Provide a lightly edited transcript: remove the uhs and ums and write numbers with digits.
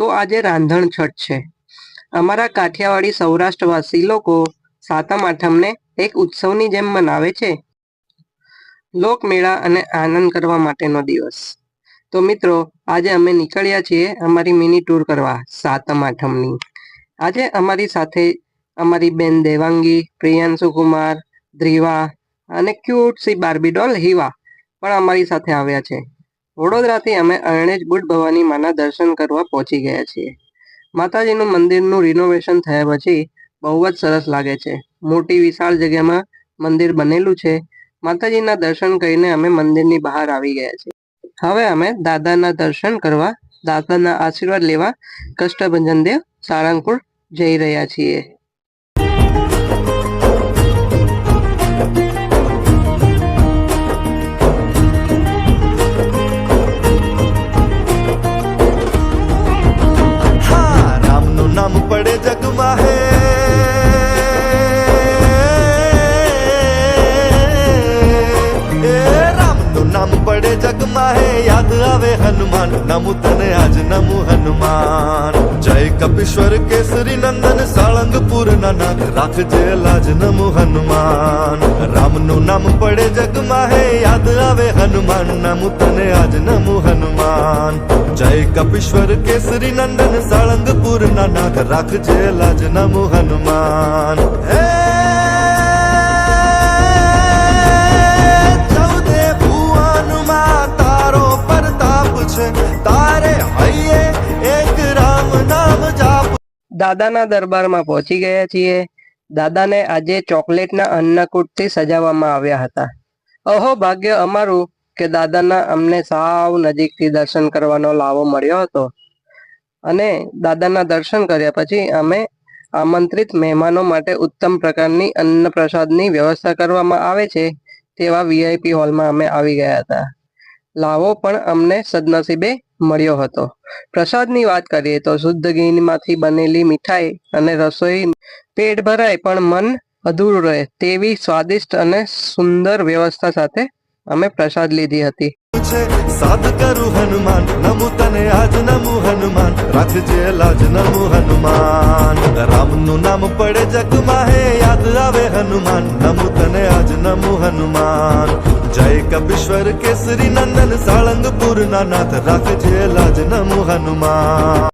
તો આજે રાંધણ છઠ છે। અમારા કાઠિયાવાડી સૌરાષ્ટ્રવાસી લોકો સાતમ આઠમને એક ઉત્સવની જેમ મનાવે છે। લોકમેળા અને આનંદ કરવા માટેનો દિવસ। તો મિત્રો, આજે અમે નીકળ્યા છીએ અમારી મિની ટૂર કરવા સાતમ આઠમની। આજે અમારી સાથે અમારી બેન દેવાંગી, પ્રિયાંશુ કુમાર, ધ્રીવા અને ક્યુટ સી બાર્બી ડોલ હિવા પણ અમારી સાથે આવ્યા છે। વડોદરાથી અમે અરણેજ બુટ ભવાની માના દર્શન કરવા પહોંચી ગયા છીએ। માતાજીનું મંદિરનું રિનોવેશન થયા પછી બહુ જ સરસ લાગે છે। મોટી વિશાળ જગ્યામાં મંદિર બનેલું છે। માતાજીના દર્શન કરીને અમે મંદિરની બહાર આવી ગયા છીએ। હવે અમે દાદાના દર્શન કરવા, દાદાના આશીર્વાદ લેવા કષ્ટભંજન દેવ સાળંગપુર જઈ રહ્યા છીએ। नाम पड़े जग माहे राम नु नाम पड़े जग माहे याद आवे हनुमान। नमु तने आज नमु हनुमान। जय कपीश्वर केसरी नंदन साळंगपुर नानाथ राखजे लाज नमु हनुमान। राम नु नाम पड़े जग माहे याद आवे हनुमान। नमु तने आज नमु हनुमान। जय कपीश्वर केसरी नंदन साळंगपुर नानाथ राखजे लाज नमु हनुमान। चौदे भुवन मा तारो प्रताप छे तारे हइये एक राम नाम जाप। દાદાના દરબારમાં પહોંચી ગયા છીએ। દાદાને આજે ચોકલેટના અન્નકૂટથી સજાવવામાં આવ્યા હતા। અહો ભાગ્ય અમારું કે દાદાના અમને સાવ નજીકથી દર્શન કરવાનો લાવો મળ્યો હતો। અને દાદાના દર્શન કર્યા પછી અમે આમંત્રિત મહેમાનો માટે ઉત્તમ પ્રકારની અન્ન પ્રસાદની વ્યવસ્થા કરવામાં આવે છે તેવા વીઆઈપી હોલમાં અમે આવી ગયા હતા। લાવો પણ અમને સદનસીબે મળ્યો હતો। પ્રસાદની વાત કરીએ તો શુદ્ધ ઘીમાંથી બનેલી મીઠાઈ અને રસોઈ પેટ ભરાય પણ મન અધૂરું રહે તેવી સ્વાદિષ્ટ અને સુંદર વ્યવસ્થા સાથે અમે પ્રસાદ લીધી હતી। साध करु हनुमान नमु तने आज नमु हनुमान। राखजे लाज नमु हनुमान। राम नु नाम पड़े जग माहे याद आवे हनुमान। नमु तने आज नमु हनुमान। जय कपीश्वर केसरी नंदन साळंगपुर नानाथ राखजे लाज नमु हनुमान।